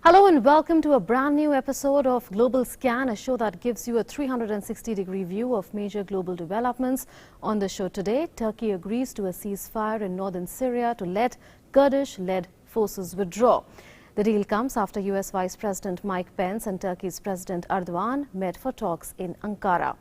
Hello and welcome to a brand new episode of Global Scan, a show that gives you a 360-degree view of major global developments. On the show today, Turkey agrees to a ceasefire in northern Syria to let Kurdish-led forces withdraw. The deal comes after US Vice President Mike Pence and Turkey's President Erdogan met for talks in Ankara.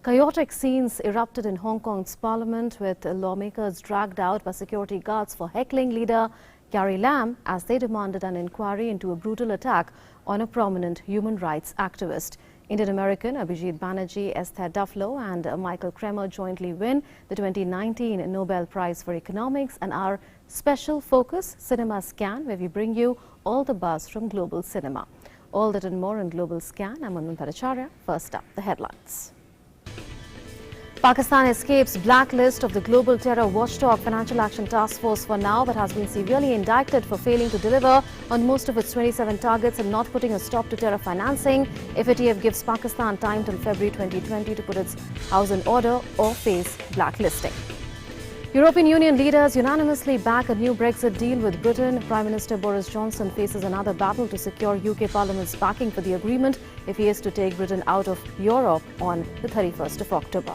Chaotic scenes erupted in Hong Kong's parliament, with lawmakers dragged out by security guards for heckling leader Carrie Lam as they demanded an inquiry into a brutal attack on a prominent human rights activist. Indian-American Abhijit Banerjee, Esther Duflo and Michael Kremer jointly win the 2019 Nobel Prize for Economics, and our special focus, Cinema Scan, where we bring you all the buzz from global cinema. All that and more in Global Scan. I'm Anand Bhattacharya. First up, the headlines. Pakistan escapes blacklist of the global terror watchdog Financial Action Task Force for now, but has been severely indicted for failing to deliver on most of its 27 targets and not putting a stop to terror financing. FATF gives Pakistan time till February 2020 to put its house in order or face blacklisting. European Union leaders unanimously back a new Brexit deal with Britain. Prime Minister Boris Johnson faces another battle to secure UK Parliament's backing for the agreement if he is to take Britain out of Europe on the 31st of October.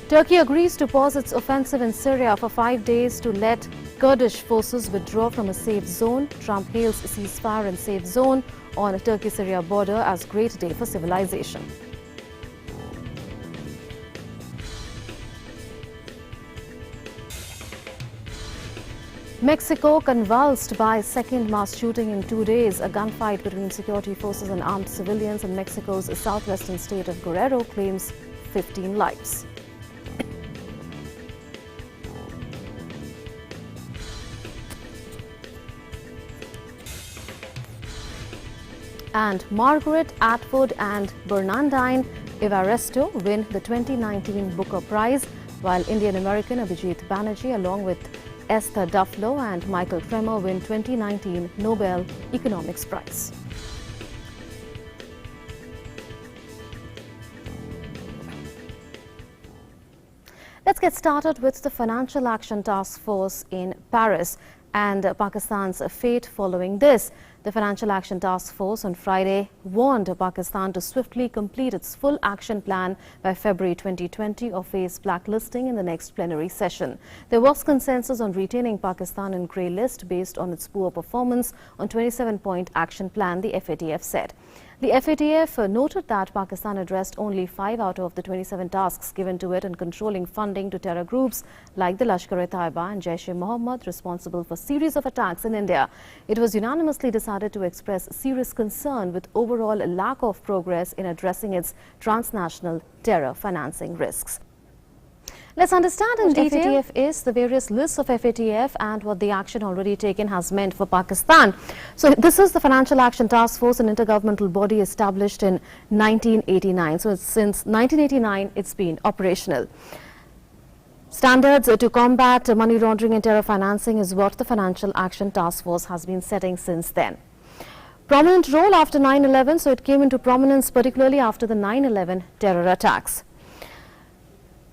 Turkey agrees to pause its offensive in Syria for 5 days to let Kurdish forces withdraw from a safe zone. Trump hails a ceasefire and safe zone on a Turkey-Syria border as great day for civilization. Mexico convulsed by second mass shooting in 2 days. A gunfight between security forces and armed civilians in Mexico's southwestern state of Guerrero claims 15 lives. And Margaret Atwood and Bernardine Evaristo win the 2019 Booker Prize, while Indian-American Abhijit Banerjee along with Esther Duflo and Michael Kremer win 2019 Nobel Economics Prize. Let's get started with the Financial Action Task Force in Paris and Pakistan's fate following this. The Financial Action Task Force on Friday warned Pakistan to swiftly complete its full action plan by February 2020 or face blacklisting in the next plenary session. There was consensus on retaining Pakistan in grey list based on its poor performance on 27-point action plan, the FATF said. The FATF noted that Pakistan addressed only 5 out of the 27 tasks given to it in controlling funding to terror groups like the Lashkar-e-Taiba and Jaish-e-Mohammed, responsible for series of attacks in India. It was unanimously decided to express serious concern with overall lack of progress in addressing its transnational terror financing risks. Let's understand in detail what FATF is, the various lists of FATF and what the action already taken has meant for Pakistan. So this is the Financial Action Task Force, an intergovernmental body established in 1989. So since 1989, it's been operational. Standards to combat money laundering and terror financing is what the Financial Action Task Force has been setting since then. Prominent role after 9/11, so it came into prominence particularly after the 9/11 terror attacks.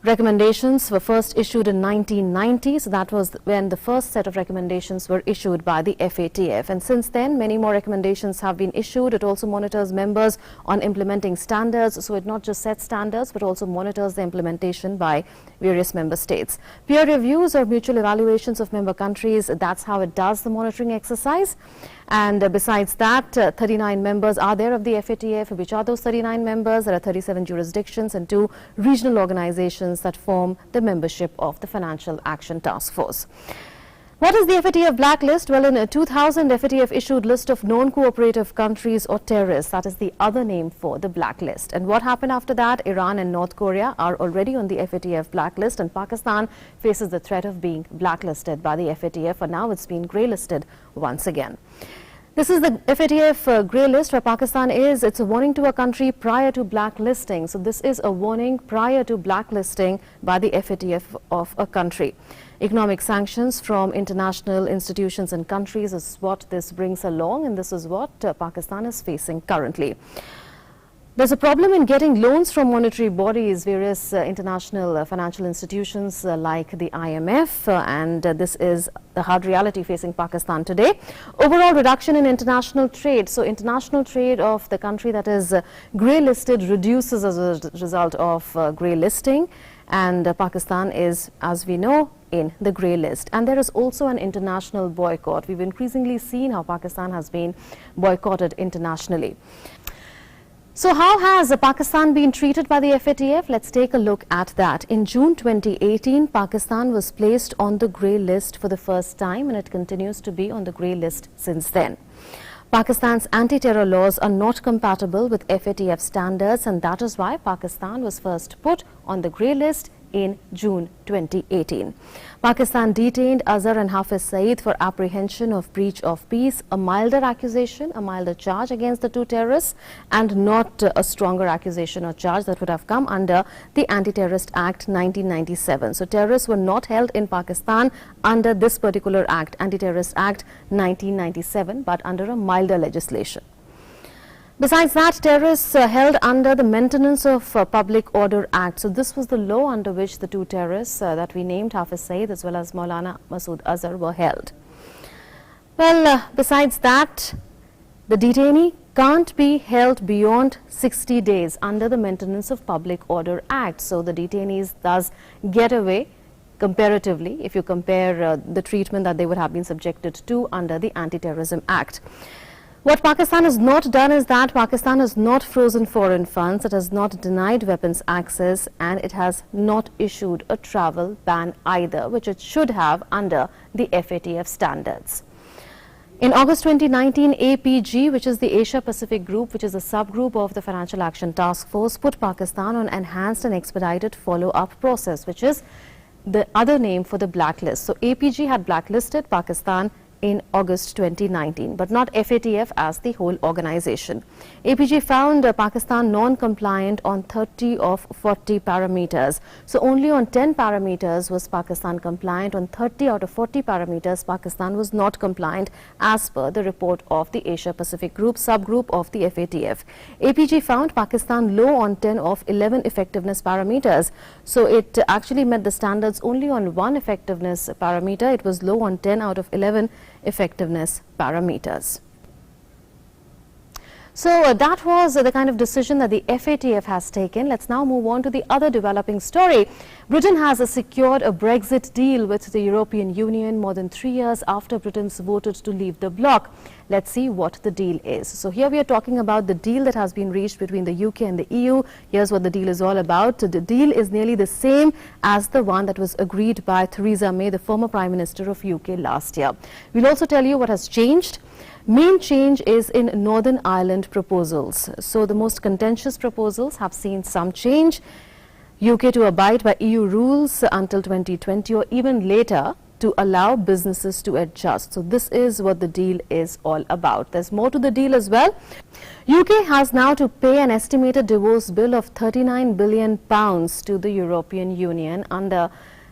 Recommendations were first issued in 1990, so that was when the first set of recommendations were issued by the FATF. And since then, many more recommendations have been issued. It also monitors members on implementing standards, so it not just sets standards, but also monitors the implementation by various member states. Peer reviews or mutual evaluations of member countries, that's how it does the monitoring exercise. And besides that, 39 members are there of the FATF. Which are those 39 members? There are 37 jurisdictions and 2 regional organizations that form the membership of the Financial Action Task Force. What is the FATF blacklist? Well, in 2000, FATF issued list of non-cooperative countries or terrorists. That is the other name for the blacklist. And what happened after that? Iran and North Korea are already on the FATF blacklist, and Pakistan faces the threat of being blacklisted by the FATF, and now it's been grey-listed once again. This is the FATF grey list where Pakistan is. It's a warning to a country prior to blacklisting. So this is a warning prior to blacklisting by the FATF of a country. Economic sanctions from international institutions and countries is what this brings along, and this is what Pakistan is facing currently. There's a problem in getting loans from monetary bodies, various international financial institutions like the IMF, and this is the hard reality facing Pakistan today. Overall reduction in international trade. So international trade of the country that is grey listed reduces as a result of grey listing, and Pakistan is, as we know, in the grey list. And there is also an international boycott. We've increasingly seen how Pakistan has been boycotted internationally. So how has Pakistan been treated by the FATF? Let's take a look at that. In June 2018, Pakistan was placed on the grey list for the first time, and it continues to be on the grey list since then. Pakistan's anti-terror laws are not compatible with FATF standards, and that is why Pakistan was first put on the grey list in June 2018. Pakistan detained Azhar and Hafiz Saeed for apprehension of breach of peace, a milder accusation, a milder charge against the two terrorists, and not a stronger accusation or charge that would have come under the Anti-Terrorist Act 1997. So terrorists were not held in Pakistan under this particular act, Anti-Terrorist Act 1997, but under a milder legislation. Besides that, terrorists held under the Maintenance of Public Order Act. So this was the law under which the two terrorists that we named, Hafiz Saeed as well as Maulana Masood Azhar, were held. Well, besides that, the detainee can't be held beyond 60 days under the Maintenance of Public Order Act. So the detainees thus get away comparatively if you compare the treatment that they would have been subjected to under the Anti-Terrorism Act. What Pakistan has not done is that Pakistan has not frozen foreign funds, it has not denied weapons access, and it has not issued a travel ban either, which it should have under the FATF standards. In August 2019, APG, which is the Asia Pacific Group, which is a subgroup of the Financial Action Task Force, put Pakistan on enhanced and expedited follow-up process, which is the other name for the blacklist. So APG had blacklisted Pakistan in August 2019, but not FATF as the whole organization. APG found Pakistan non-compliant on 30 of 40 parameters. So only on 10 parameters was Pakistan compliant. On 30 out of 40 parameters, Pakistan was not compliant as per the report of the Asia Pacific Group, subgroup of the FATF. APG found Pakistan low on 10 of 11 effectiveness parameters. So it actually met the standards only on one effectiveness parameter. It was low on 10 out of 11 effectiveness parameters. So that was the kind of decision that the FATF has taken. Let's now move on to the other developing story. Britain has secured a Brexit deal with the European Union more than 3 years after Britain's voted to leave the bloc. Let's see what the deal is. So here we are talking about the deal that has been reached between the UK and the EU. Here's what the deal is all about. The deal is nearly the same as the one that was agreed by Theresa May, the former Prime Minister of UK, last year. We'll also tell you what has changed. Main change is in Northern Ireland proposals. So the most contentious proposals have seen some change. UK to abide by EU rules until 2020 or even later to allow businesses to adjust. So this is what the deal is all about. There's more to the deal as well. UK has now to pay an estimated divorce bill of £39 billion to the European Union under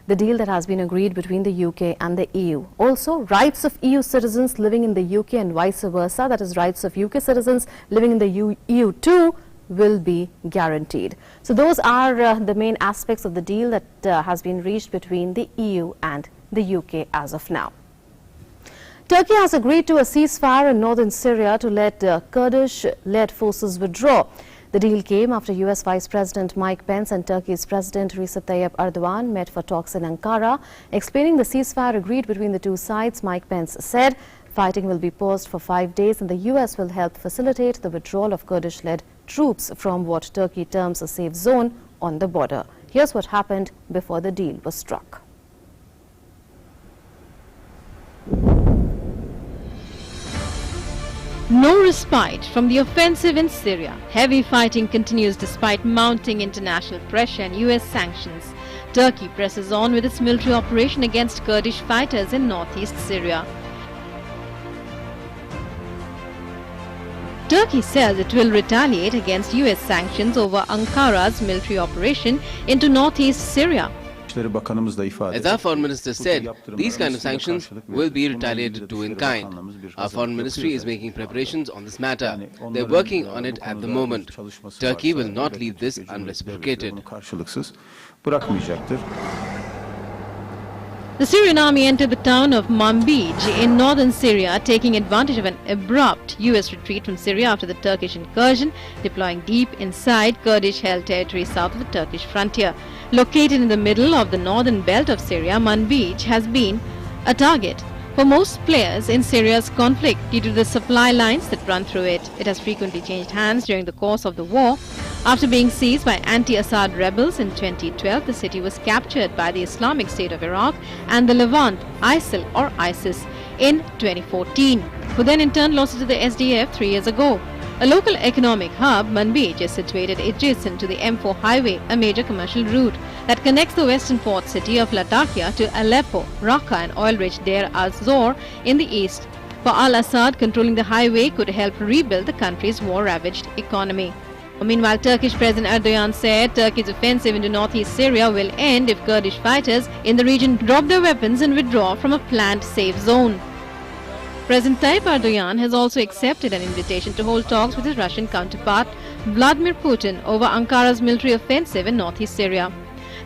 the deal that has been agreed between the UK and the EU. Also, rights of EU citizens living in the UK and vice versa, that is rights of UK citizens living in the EU too, will be guaranteed. So those are the main aspects of the deal that has been reached between the EU and the UK as of now. Turkey has agreed to a ceasefire in northern Syria to let Kurdish-led forces withdraw. The deal came after US Vice President Mike Pence and Turkey's President Recep Tayyip Erdogan met for talks in Ankara. Explaining the ceasefire agreed between the two sides, Mike Pence said fighting will be paused for 5 days and the US will help facilitate the withdrawal of Kurdish-led troops from what Turkey terms a safe zone on the border. Here's what happened before the deal was struck. No respite from the offensive in Syria. Heavy fighting continues despite mounting international pressure and US sanctions. Turkey presses on with its military operation against Kurdish fighters in northeast Syria. Turkey says it will retaliate against US sanctions over Ankara's military operation into northeast Syria. As our Foreign Minister said, these kind of sanctions will be retaliated to in kind. Our Foreign Ministry is making preparations on this matter. They're working on it at the moment. Turkey will not leave this unreciprocated. The Syrian army entered the town of Manbij in northern Syria, taking advantage of an abrupt US retreat from Syria after the Turkish incursion, deploying deep inside Kurdish-held territory south of the Turkish frontier. Located in the middle of the northern belt of Syria, Manbij has been a target for most players in Syria's conflict due to the supply lines that run through it. It has frequently changed hands during the course of the war. After being seized by anti-Assad rebels in 2012, the city was captured by the Islamic State of Iraq and the Levant, ISIL or ISIS, in 2014, who then in turn lost it to the SDF 3 years ago. A local economic hub, Manbij is situated adjacent to the M4 highway, a major commercial route that connects the western port city of Latakia to Aleppo, Raqqa and oil-rich Deir az-Zor in the east. For al-Assad, controlling the highway could help rebuild the country's war-ravaged economy. Meanwhile, Turkish President Erdogan said Turkey's offensive into northeast Syria will end if Kurdish fighters in the region drop their weapons and withdraw from a planned safe zone. President Tayyip Erdogan has also accepted an invitation to hold talks with his Russian counterpart Vladimir Putin over Ankara's military offensive in northeast Syria.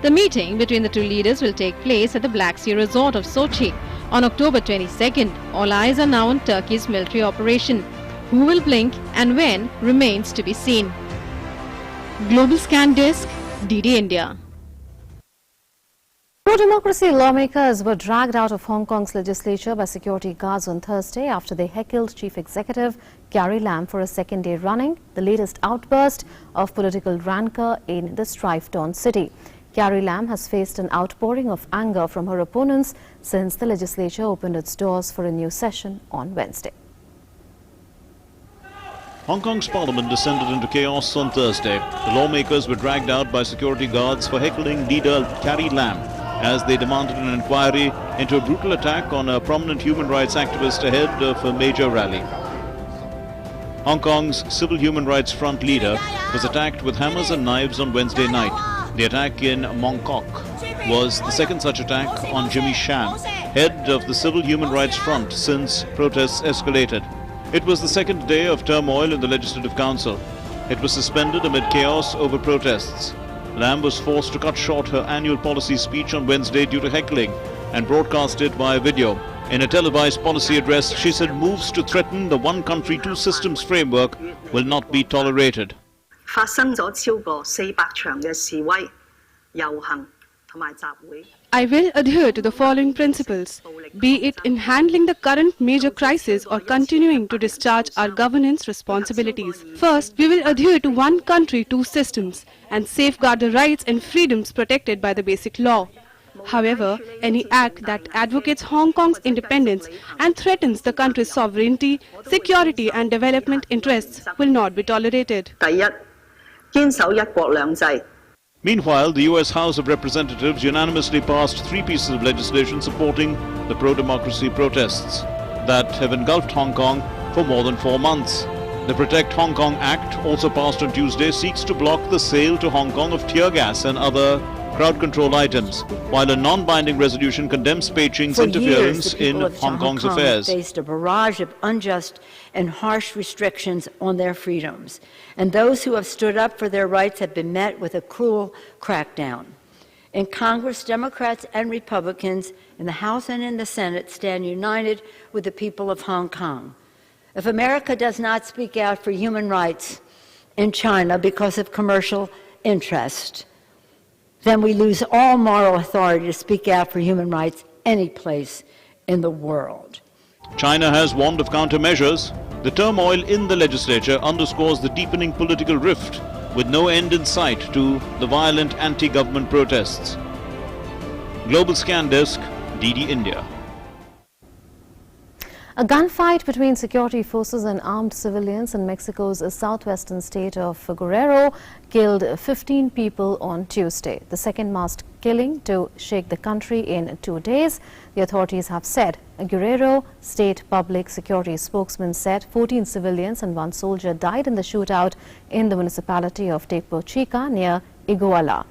The meeting between the two leaders will take place at the Black Sea resort of Sochi on October 22nd. All eyes are now on Turkey's military operation. Who will blink and when remains to be seen. Global Scan Desk, DD India. Pro-democracy lawmakers were dragged out of Hong Kong's legislature by security guards on Thursday after they heckled Chief Executive Carrie Lam for a second day running, the latest outburst of political rancor in the strife-torn city. Carrie Lam has faced an outpouring of anger from her opponents since the legislature opened its doors for a new session on Wednesday. Hong Kong's parliament descended into chaos on Thursday. The lawmakers were dragged out by security guards for heckling leader Carrie Lam as they demanded an inquiry into a brutal attack on a prominent human rights activist ahead of a major rally. Hong Kong's Civil Human Rights Front leader was attacked with hammers and knives on Wednesday night. The attack in Mong Kok was the second such attack on Jimmy Sham, head of the Civil Human Rights Front, since protests escalated. It was the second day of turmoil in the Legislative Council. It was suspended amid chaos over protests. Lam was forced to cut short her annual policy speech on Wednesday due to heckling and broadcast it via video. In a televised policy address, she said moves to threaten the one country, two systems framework will not be tolerated. 發生咗超過400場嘅示威、遊行同埋集會。 I will adhere to the following principles, be it in handling the current major crisis or continuing to discharge our governance responsibilities. First, we will adhere to one country, two systems and safeguard the rights and freedoms protected by the basic law. However, any act that advocates Hong Kong's independence and threatens the country's sovereignty, security and development interests will not be tolerated. 第一，堅守一國兩制。 Meanwhile, the US House of Representatives unanimously passed 3 pieces of legislation supporting the pro-democracy protests that have engulfed Hong Kong for more than 4 months. The Protect Hong Kong Act, also passed on Tuesday, seeks to block the sale to Hong Kong of tear gas and other crowd control items, while a non-binding resolution condemns Beijing's interference in Hong Kong's affairs. Faced a barrage of unjust and harsh restrictions on their freedoms, and those who have stood up for their rights have been met with a cruel crackdown. In Congress, Democrats and Republicans in the House and in the Senate stand united with the people of Hong Kong. If America does not speak out for human rights in China because of commercial interest, then we lose all moral authority to speak out for human rights any place in the world. China has warned of countermeasures. The turmoil in the legislature underscores the deepening political rift, with no end in sight to the violent anti-government protests. Global Scan Desk, DD India. A gunfight between security forces and armed civilians in Mexico's southwestern state of Guerrero killed 15 people on Tuesday, the second mass killing to shake the country in 2 days, the authorities have said. A Guerrero State Public Security spokesman said 14 civilians and 1 soldier died in the shootout in the municipality of Tepo Chica near Iguala.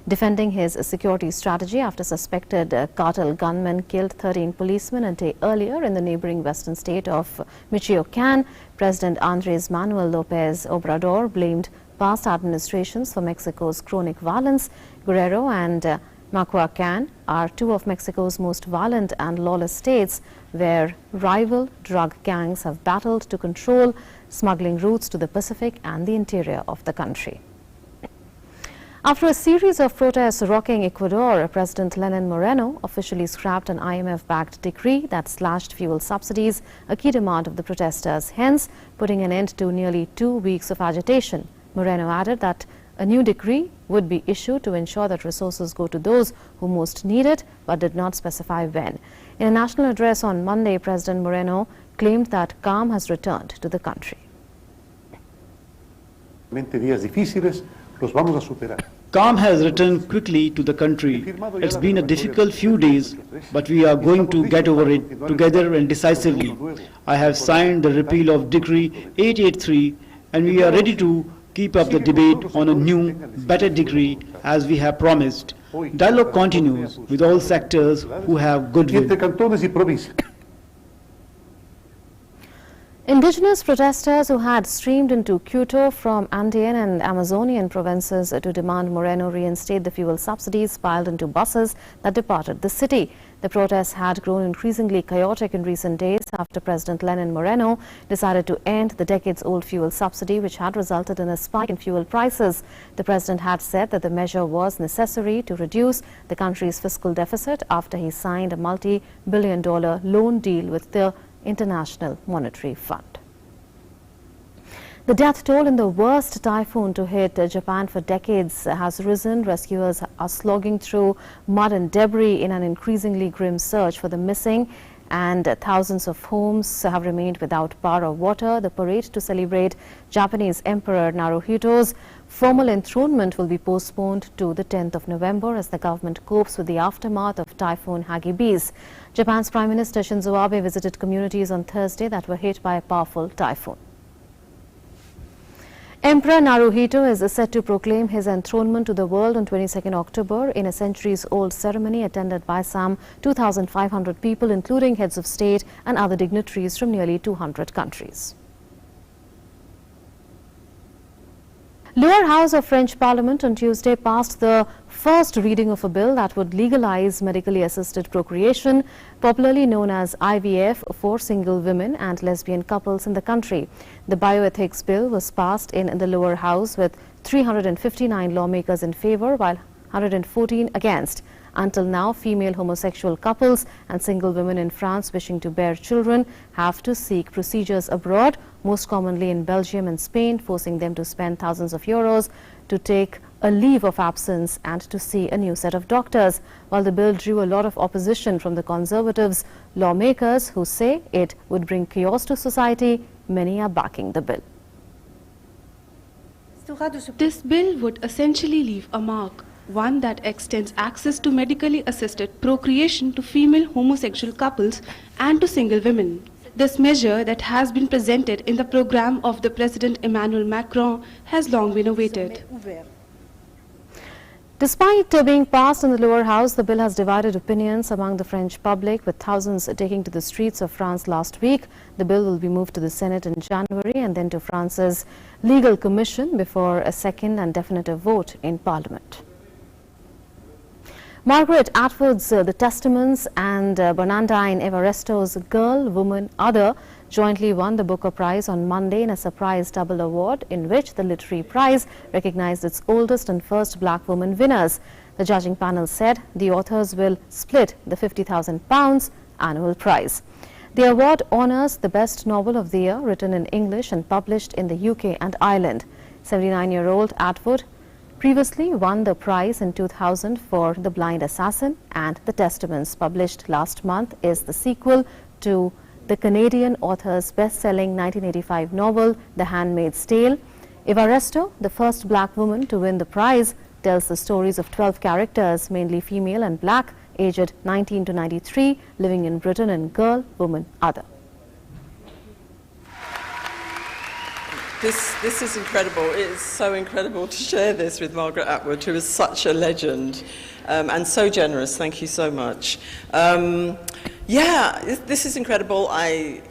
defending his security strategy after suspected cartel gunmen killed 13 policemen a day earlier in the neighboring western state of Michoacán. President Andrés Manuel López Obrador blamed past administrations for Mexico's chronic violence. Guerrero and Michoacán are two of Mexico's most violent and lawless states, where rival drug gangs have battled to control smuggling routes to the Pacific and the interior of the country. After a series of protests rocking Ecuador, President Lenin Moreno officially scrapped an IMF-backed decree that slashed fuel subsidies, a key demand of the protesters, hence putting an end to nearly 2 weeks of agitation. Moreno added that a new decree would be issued to ensure that resources go to those who most need it, but did not specify when. In a national address on Monday, President Moreno claimed that calm has returned to the country. Calm has returned quickly to the country. It's been a difficult few days, but we are going to get over it together and decisively. I have signed the repeal of Decree 883, and we are ready to keep up the debate on a new, better decree as we have promised. Dialogue continues with all sectors who have goodwill. Indigenous protesters who had streamed into Quito from Andean and Amazonian provinces to demand Moreno reinstate the fuel subsidies piled into buses that departed the city. The protests had grown increasingly chaotic in recent days after President Lenin Moreno decided to end the decades-old fuel subsidy, which had resulted in a spike in fuel prices. The president had said that the measure was necessary to reduce the country's fiscal deficit after he signed a multi-billion-dollar loan deal with the International Monetary Fund. The death toll in the worst typhoon to hit Japan for decades has risen. Rescuers are slogging through mud and debris in an increasingly grim search for the missing, and thousands of homes have remained without power or water. The parade to celebrate Japanese Emperor Naruhito's formal enthronement will be postponed to the 10th of November as the government copes with the aftermath of Typhoon Hagibis. Japan's Prime Minister Shinzo Abe visited communities on Thursday that were hit by a powerful typhoon. Emperor Naruhito is set to proclaim his enthronement to the world on 22nd October in a centuries-old ceremony attended by some 2,500 people, including heads of state and other dignitaries from nearly 200 countries. Lower House of French Parliament on Tuesday passed the first reading of a bill that would legalize medically assisted procreation, popularly known as IVF, for single women and lesbian couples in the country. The bioethics bill was passed in the lower house with 359 lawmakers in favor, while 114 against. Until now, female homosexual couples and single women in France wishing to bear children have to seek procedures abroad, most commonly in Belgium and Spain, forcing them to spend thousands of euros to take a leave of absence and to see a new set of doctors. While the bill drew a lot of opposition from the Conservatives, lawmakers who say it would bring chaos to society, many are backing the bill. This bill would essentially leave a mark, one that extends access to medically assisted procreation to female homosexual couples and to single women. This measure that has been presented in the program of the President Emmanuel Macron has long been awaited. Despite being passed in the lower house, the bill has divided opinions among the French public, with thousands taking to the streets of France last week. The bill will be moved to the Senate in January and then to France's legal commission before a second and definitive vote in Parliament. Margaret Atwood's The Testaments and Bernardine Evaristo's Girl, Woman, Other jointly won the Booker Prize on Monday in a surprise double award in which the literary prize recognized its oldest and first black woman winners. The judging panel said the authors will split the £50,000 annual prize. The award honors the best novel of the year written in English and published in the UK and Ireland. 79-year-old Atwood previously won the prize in 2000 for The Blind Assassin, and The Testaments, published last month, is the sequel to the Canadian author's best-selling 1985 novel The Handmaid's Tale. Evaristo, the first black woman to win the prize, tells the stories of 12 characters, mainly female and black, aged 19 to 93, living in Britain in Girl, Woman, Other. This is incredible. It is so incredible to share this with Margaret Atwood, who is such a legend and so generous. Thank you so much. Yeah, this is incredible. I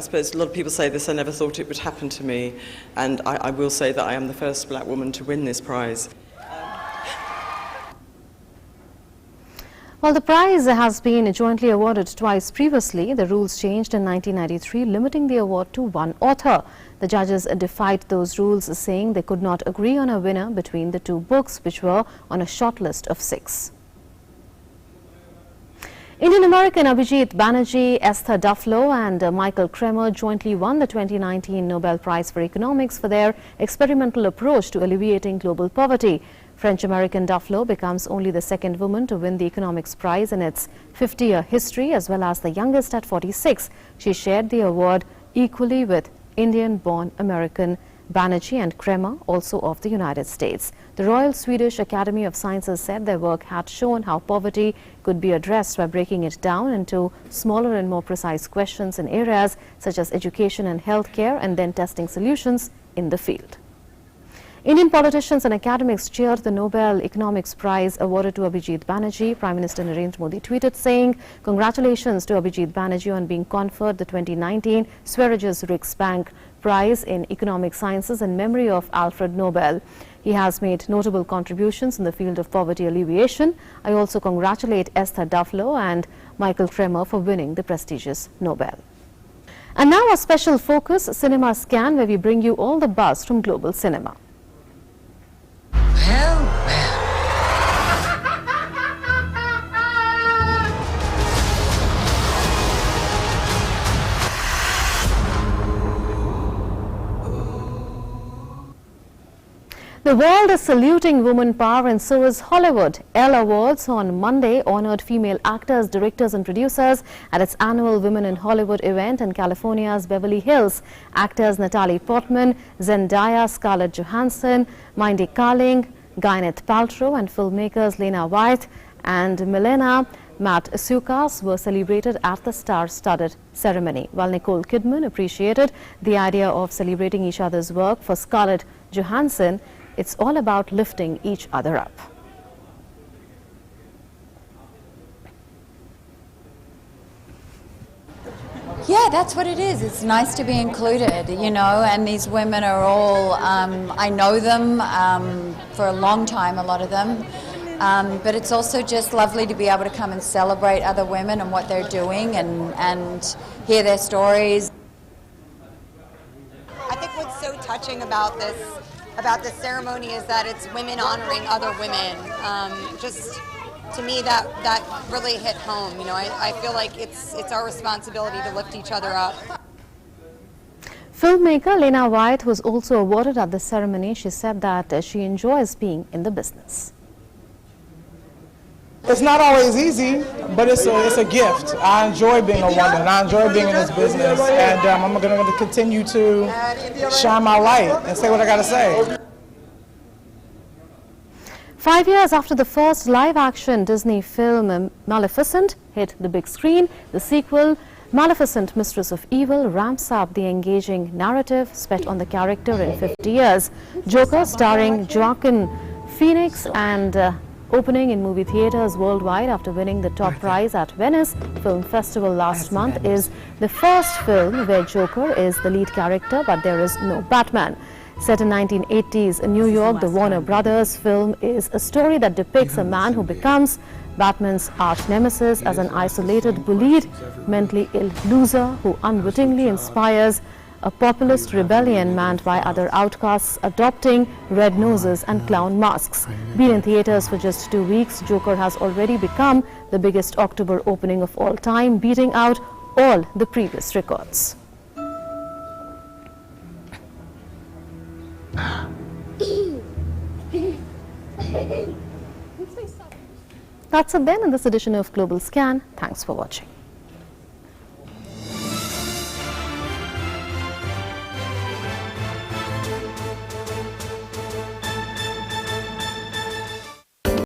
suppose a lot of people say this. I never thought it would happen to me, and I will say that I am the first black woman to win this prize. While the prize has been jointly awarded twice previously, the rules changed in 1993, limiting the award to one author. The judges defied those rules, saying they could not agree on a winner between the two books, which were on a short list of 6. Indian-American Abhijit Banerjee, Esther Duflo and Michael Kremer jointly won the 2019 Nobel Prize for Economics for their experimental approach to alleviating global poverty. French-American Duflo becomes only the second woman to win the Economics Prize in its 50-year history, as well as the youngest at 46. She shared the award equally with Indian-born American Banerjee and Kremer, also of the United States. The Royal Swedish Academy of Sciences said their work had shown how poverty could be addressed by breaking it down into smaller and more precise questions in areas such as education and healthcare, and then testing solutions in the field. Indian politicians and academics cheered the Nobel Economics Prize awarded to Abhijit Banerjee. Prime Minister Narendra Modi tweeted saying, "Congratulations to Abhijit Banerjee on being conferred the 2019 Sveriges Riksbank Prize in Economic Sciences in memory of Alfred Nobel. He has made notable contributions in the field of poverty alleviation. I also congratulate Esther Duflo and Michael Kremer for winning the prestigious Nobel." And now a special focus, Cinema Scan, where we bring you all the buzz from global cinema. The world is saluting woman power, and so is Hollywood. Elle Awards on Monday honored female actors, directors and producers at its annual Women in Hollywood event in California's Beverly Hills. Actors Natalie Portman, Zendaya, Scarlett Johansson, Mindy Kaling, Gwyneth Paltrow and filmmakers Lena Waithe and Milena Matsukas were celebrated at the star-studded ceremony. While Nicole Kidman appreciated the idea of celebrating each other's work, for Scarlett Johansson, it's all about lifting each other up. Yeah, that's what it is. It's nice to be included, you know, and these women are all, I know them for a long time, a lot of them, but it's also just lovely to be able to come and celebrate other women and what they're doing and hear their stories. I think what's so touching about this ceremony is that it's women honoring other women. Just to me, that really hit home. You know, I feel like it's our responsibility to lift each other up. Filmmaker Lena Waithe was also awarded at the ceremony. She said that she enjoys being in the business. It's not always easy, but it's a gift. I enjoy being a woman. I enjoy being in this business, and I'm going to continue to shine my light and say what I got to say. 5 years after the first live-action Disney film Maleficent hit the big screen, the sequel, Maleficent, Mistress of Evil, ramps up the engaging narrative spent on the character in 50 years. Joker, starring Joaquin Phoenix and opening in movie theaters worldwide after winning the top prize at Venice Film Festival last month, is the first film where Joker is the lead character, but there is no Batman. Set in 1980s in New York, the Warner Brothers film is a story that depicts a man who becomes Batman's arch nemesis as an isolated, bullied, mentally ill loser who unwittingly inspires a populist rebellion manned by other outcasts adopting red noses and clown masks. Been in theaters for just 2 weeks, Joker has already become the biggest October opening of all time, beating out all the previous records. That's it then in this edition of Global Scan. Thanks for watching.